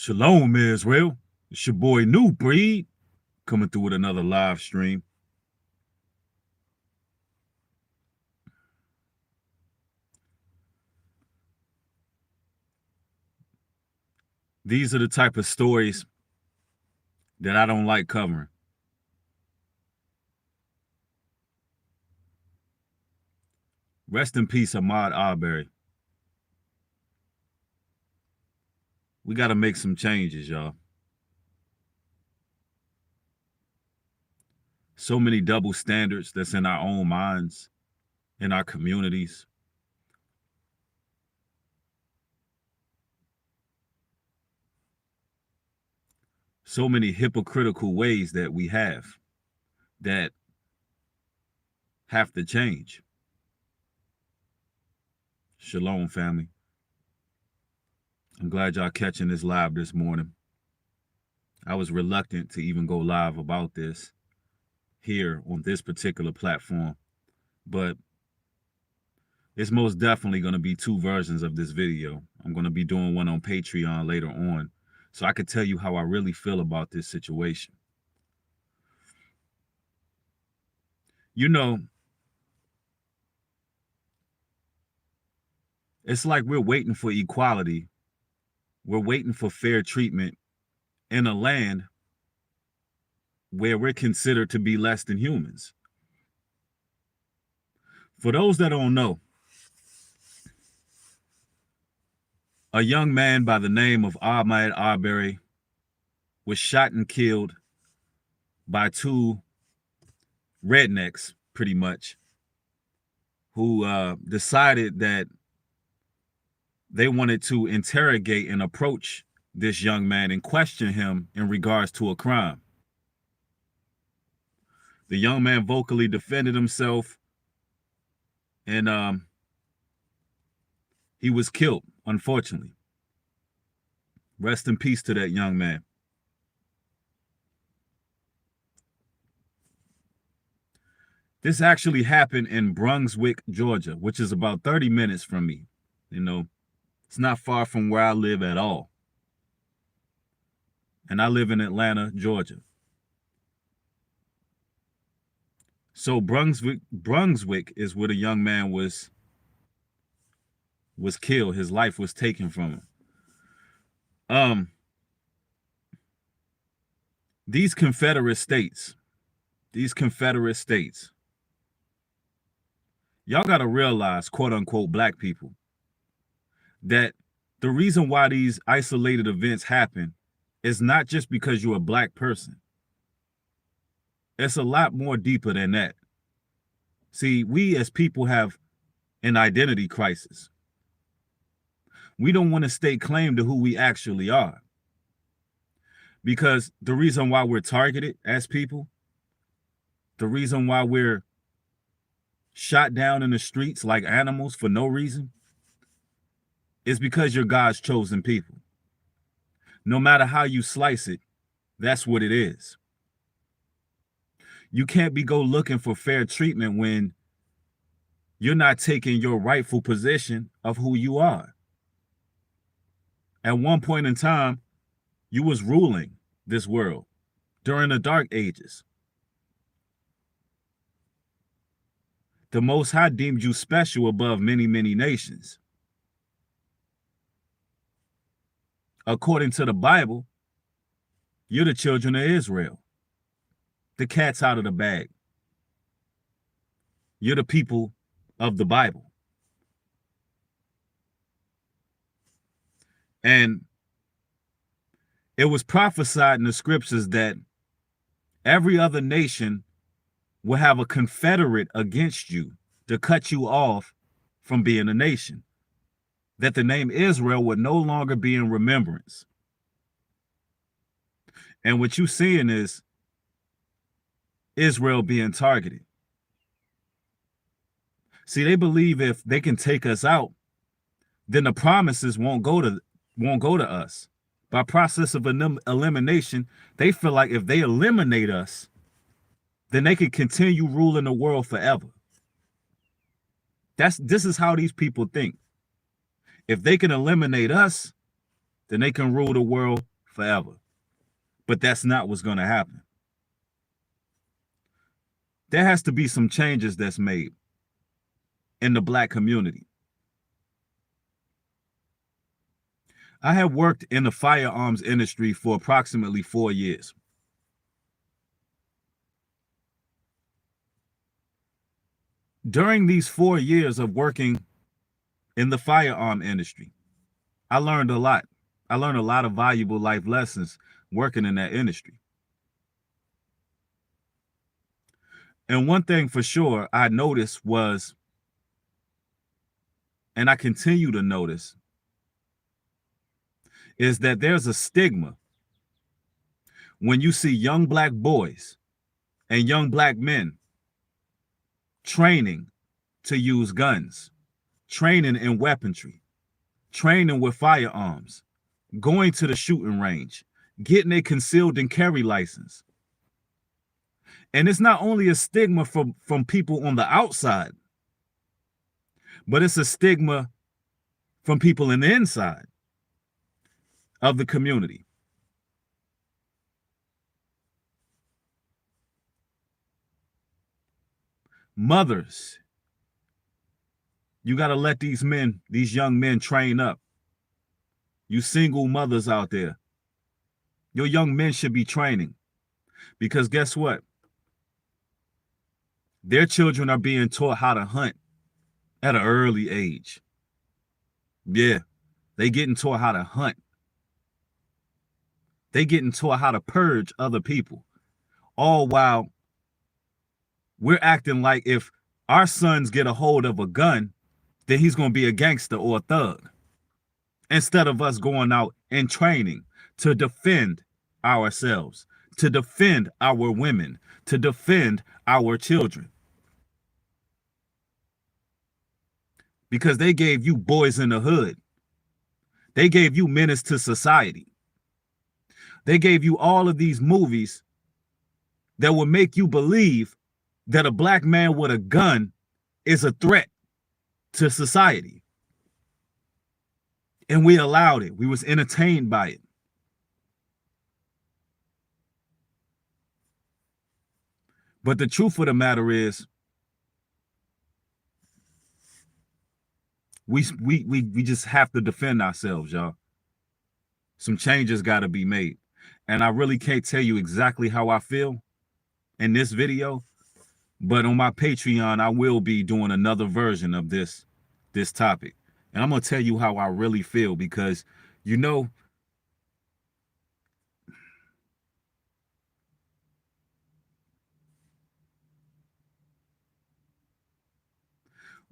Shalom, Israel. It's your boy New Breed coming through with another live stream. These are the type of stories that I don't like covering. Rest in peace, Ahmaud Aubery. We got to make some changes, y'all. So many double standards that's in our own minds, in our communities. So many hypocritical ways that we have that have to change. Shalom, family. I'm glad y'all catching this live this morning. I was reluctant to even go live about this here on this particular platform, but it's most definitely going to be two versions of this video. I'm going to be doing one on Patreon later on, so I could tell you how I really feel about this situation. You know, it's like we're waiting for equality. We're waiting for fair treatment in a land where we're considered to be less than humans. For those that don't know, a young man by the name of Ahmaud Aubery was shot and killed by two rednecks, pretty much, who decided that they wanted to interrogate and approach this young man and question him in regards to a crime. The young man vocally defended himself, and he was killed, unfortunately. Rest in peace to that young man. This actually happened in Brunswick, Georgia, which is about 30 minutes from me. You know, it's not far from where I live at all. And I live in Atlanta, Georgia. So Brunswick is where the young man was killed. His life was taken from him. These Confederate states, y'all got to realize, quote unquote, black people, that the reason why these isolated events happen is not just because you're a black person. It's a lot more deeper than that. See, we as people have an identity crisis. We don't want to stake claim to who we actually are. Because the reason why we're targeted as people, the reason why we're shot down in the streets like animals for no reason, is because you're God's chosen people. No matter how you slice it, that's what it is. You can't go looking for fair treatment when you're not taking your rightful position of who you are. At one point in time, you was ruling this world during the Dark Ages. The Most High deemed you special above many, many nations. According to the Bible, you're the children of Israel. The cat's out of the bag. You're the people of the Bible. And it was prophesied in the scriptures that every other nation will have a confederate against you to cut you off from being a nation. That the name Israel would no longer be in remembrance. And what you're seeing is Israel being targeted. See, they believe if they can take us out, then the promises won't go to us. By process of elimination, they feel like if they eliminate us, then they can continue ruling the world forever. This is how these people think. If they can eliminate us, then they can rule the world forever. But that's not what's going to happen. There has to be some changes that's made in the Black community. I have worked in the firearms industry for approximately 4 years. During these 4 years of working in the firearm industry, I learned a lot. I learned a lot of valuable life lessons working in that industry. And one thing for sure I noticed was, and I continue to notice, is that there's a stigma when you see young Black boys and young Black men training to use guns, training in weaponry, training with firearms, going to the shooting range, getting a concealed and carry license. And it's not only a stigma from people on the outside, but it's a stigma from people in the inside of the community. Mothers, you got to let these young men train up. You single mothers out there, your young men should be training, because guess what? Their children are being taught how to hunt at an early age. Yeah, they getting taught how to hunt. They getting taught how to purge other people, all while we're acting like if our sons get a hold of a gun, then he's going to be a gangster or a thug, instead of us going out and training to defend ourselves, to defend our women, to defend our children. Because they gave you Boys in the Hood. They gave you Menace to Society. They gave you all of these movies that would make you believe that a Black man with a gun is a threat to society. And we allowed it. We was entertained by it. But the truth of the matter is, we just have to defend ourselves, y'all. Some changes got to be made. And I really can't tell you exactly how I feel in this video, but on my Patreon, I will be doing another version of this topic. And I'm going to tell you how I really feel, because, you know,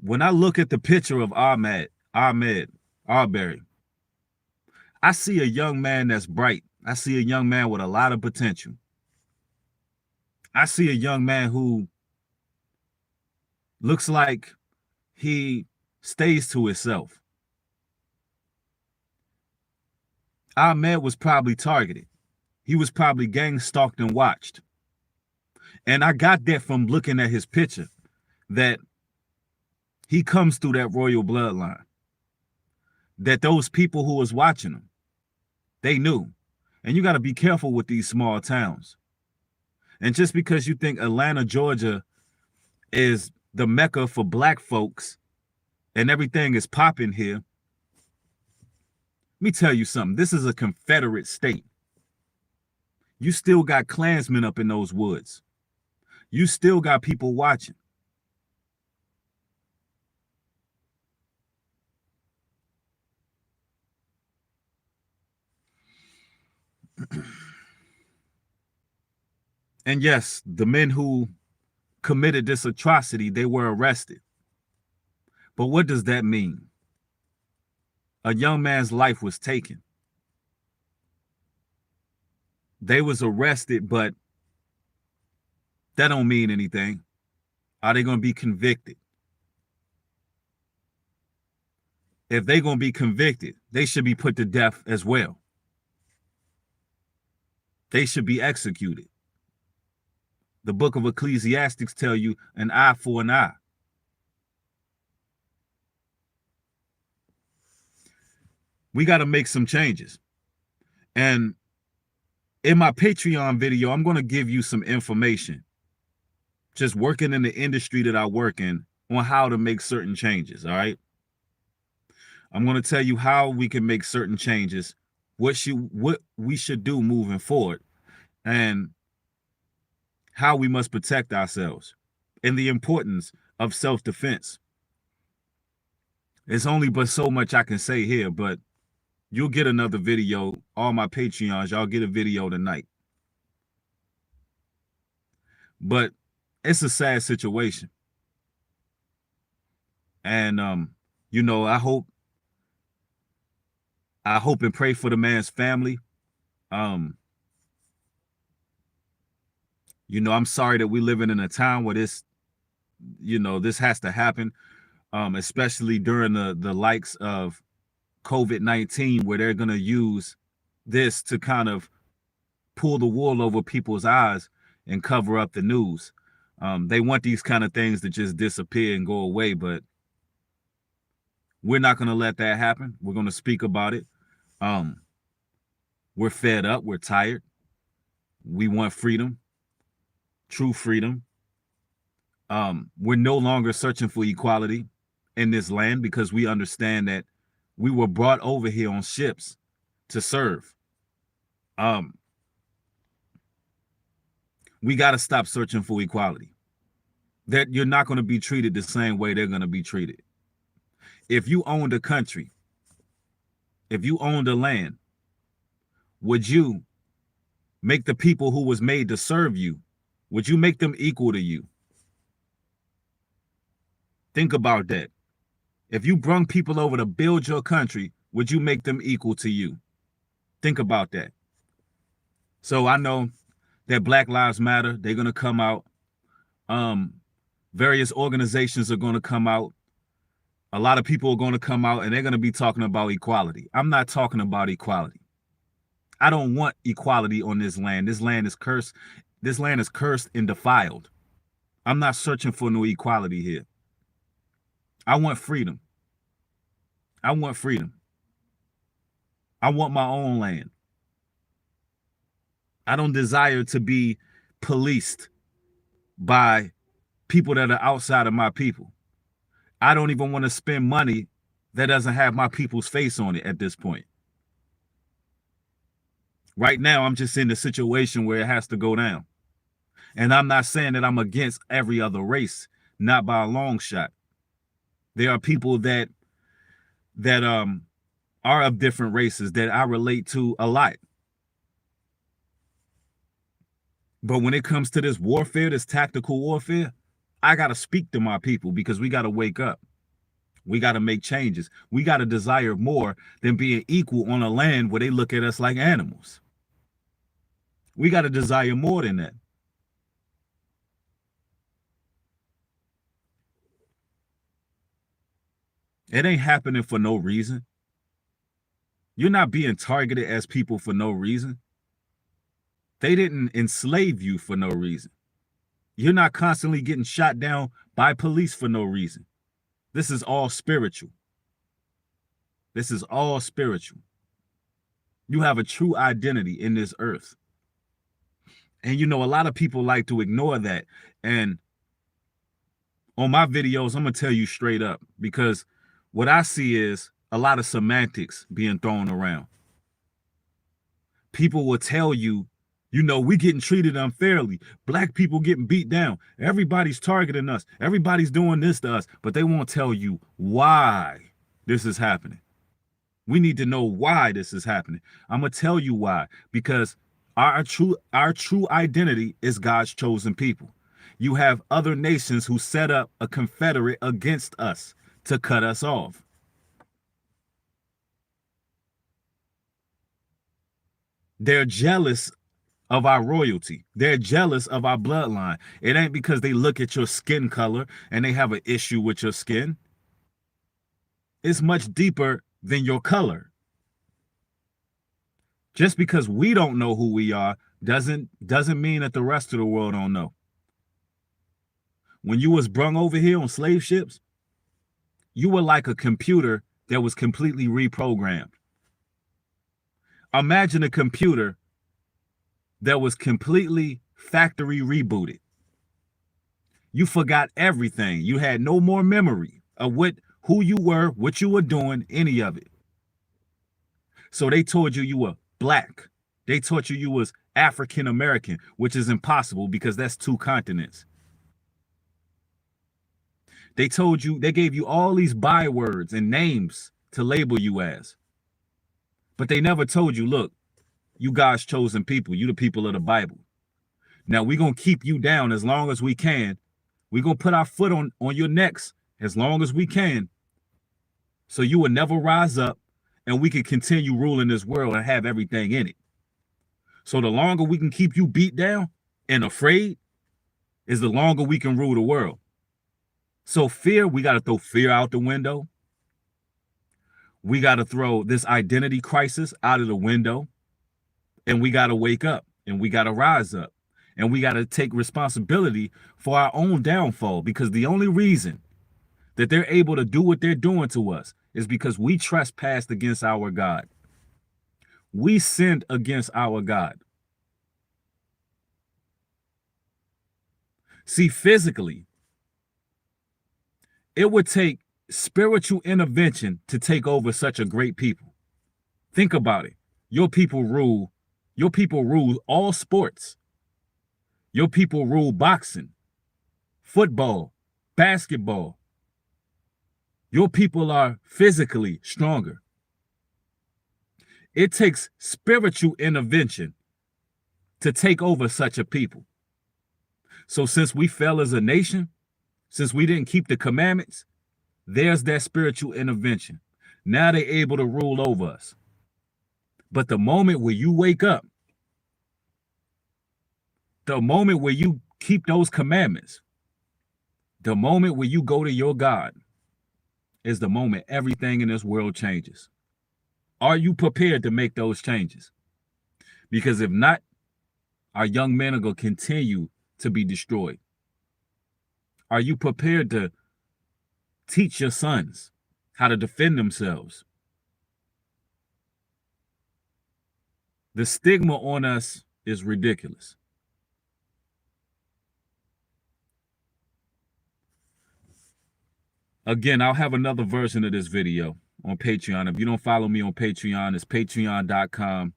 when I look at the picture of Ahmaud Aubery, I see a young man that's bright. I see a young man with a lot of potential. I see a young man who looks like he stays to himself. Ahmaud was probably targeted. He was probably gang stalked and watched. And I got that from looking at his picture, that he comes through that royal bloodline, that those people who was watching him, they knew. And you got to be careful with these small towns. And just because you think Atlanta, Georgia is the mecca for Black folks and everything is popping here, let me tell you something. This is a Confederate state. You still got Klansmen up in those woods. You still got people watching. And yes, the men who committed this atrocity, they were arrested. But what does that mean? A young man's life was taken. They was arrested, but that don't mean anything. Are they going to be convicted? If they're going to be convicted, they should be put to death as well. They should be executed. The book of Ecclesiastes tell you an eye for an eye. We got to make some changes. And In my Patreon video, I'm going to give you some information, just working in the industry that I work in, on how to make certain changes, all right? I'm going to tell you how we can make certain changes, what we should do moving forward, and how we must protect ourselves, and the importance of self-defense. It's only but so much I can say here, but you'll get another video. All my Patreons, y'all get a video tonight. But it's a sad situation. And you know, I hope and pray for the man's family. You know, I'm sorry that we're living in a time where this, you know, this has to happen, especially during the likes of COVID-19, where they're going to use this to kind of pull the wool over people's eyes and cover up the news. They want these kind of things to just disappear and go away, but we're not going to let that happen. We're going to speak about it. We're fed up. We're tired. We want freedom, true freedom. We're no longer searching for equality in this land, because we understand that we were brought over here on ships to serve. We got to stop searching for equality. That you're not going to be treated the same way they're going to be treated. If you owned a country, if you owned a land, would you make the people who was made to serve you, would you make them equal to you? Think about that. If you brung people over to build your country, would you make them equal to you? Think about that. So I know that Black Lives Matter, they're going to come out. Various organizations are going to come out. A lot of people are going to come out, and they're going to be talking about equality. I'm not talking about equality. I don't want equality on this land. This land is cursed. This land is cursed and defiled. I'm not searching for no equality here. I want freedom. I want freedom. I want my own land. I don't desire to be policed by people that are outside of my people. I don't even want to spend money that doesn't have my people's face on it at this point. Right now, I'm just in a situation where it has to go down. And I'm not saying that I'm against every other race, not by a long shot. There are people that are of different races that I relate to a lot. But when it comes to this warfare, this tactical warfare, I got to speak to my people, because we got to wake up. We got to make changes. We got to desire more than being equal on a land where they look at us like animals. We got to desire more than that. It ain't happening for no reason. You're not being targeted as people for no reason. They didn't enslave you for no reason. You're not constantly getting shot down by police for no reason. This is all spiritual. This is all spiritual. You have a true identity in this earth. And you know, a lot of people like to ignore that. And on my videos, I'm going to tell you straight up, because what I see is a lot of semantics being thrown around. People will tell you, you know, we getting treated unfairly. Black people getting beat down. Everybody's targeting us. Everybody's doing this to us. But they won't tell you why this is happening. We need to know why this is happening. I'm going to tell you why. Because our true identity is God's chosen people. You have other nations who set up a confederate against us to cut us off. They're jealous of our royalty. They're jealous of our bloodline. It ain't because they look at your skin color and they have an issue with your skin. It's much deeper than your color. Just because we don't know who we are doesn't mean that the rest of the world don't know. When you was brung over here on slave ships, you were like a computer that was completely reprogrammed. Imagine a computer that was completely factory rebooted. You forgot everything. You had no more memory of who you were, what you were doing, any of it. So they told you were black. They taught you was African American, which is impossible because that's 2 continents. They told you, they gave you all these bywords and names to label you as. But they never told you, look, you God's chosen people. You the people of the Bible. Now we're going to keep you down as long as we can. We're going to put our foot on your necks as long as we can. So you will never rise up and we can continue ruling this world and have everything in it. So the longer we can keep you beat down and afraid is the longer we can rule the world. So fear, we got to throw fear out the window. We got to throw this identity crisis out of the window. And we got to wake up and we got to rise up. And we got to take responsibility for our own downfall, because the only reason that they're able to do what they're doing to us is because we trespassed against our God. We sinned against our God. See, physically, it would take spiritual intervention to take over such a great people. Think about it. Your people rule all sports. Your people rule boxing, football, basketball. Your people are physically stronger. It takes spiritual intervention to take over such a people. So since we fell as a nation, since we didn't keep the commandments, there's that spiritual intervention. Now they're able to rule over us. But the moment where you wake up, the moment where you keep those commandments, the moment where you go to your God, is the moment everything in this world changes. Are you prepared to make those changes? Because if not, our young men are going to continue to be destroyed. Are you prepared to teach your sons how to defend themselves? The stigma on us is ridiculous. Again, I'll have another version of this video on Patreon. If you don't follow me on Patreon, it's patreon.com.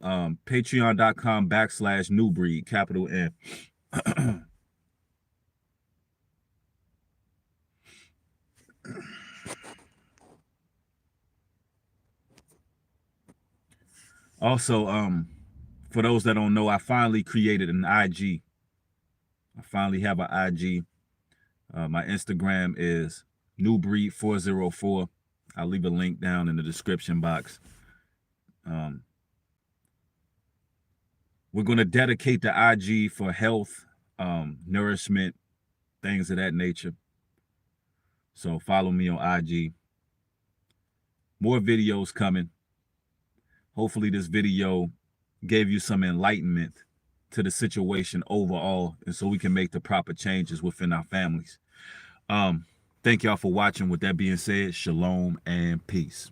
Patreon.com/newbreed, capital N. Also, for those that don't know, I finally created an IG. I finally have an IG. My Instagram is newbreed404. I'll leave a link down in the description box. We're going to dedicate the IG for health, nourishment, things of that nature. So follow me on IG. More videos coming. Hopefully this video gave you some enlightenment to the situation overall, and so we can make the proper changes within our families. Thank y'all for watching. With that being said, shalom and peace.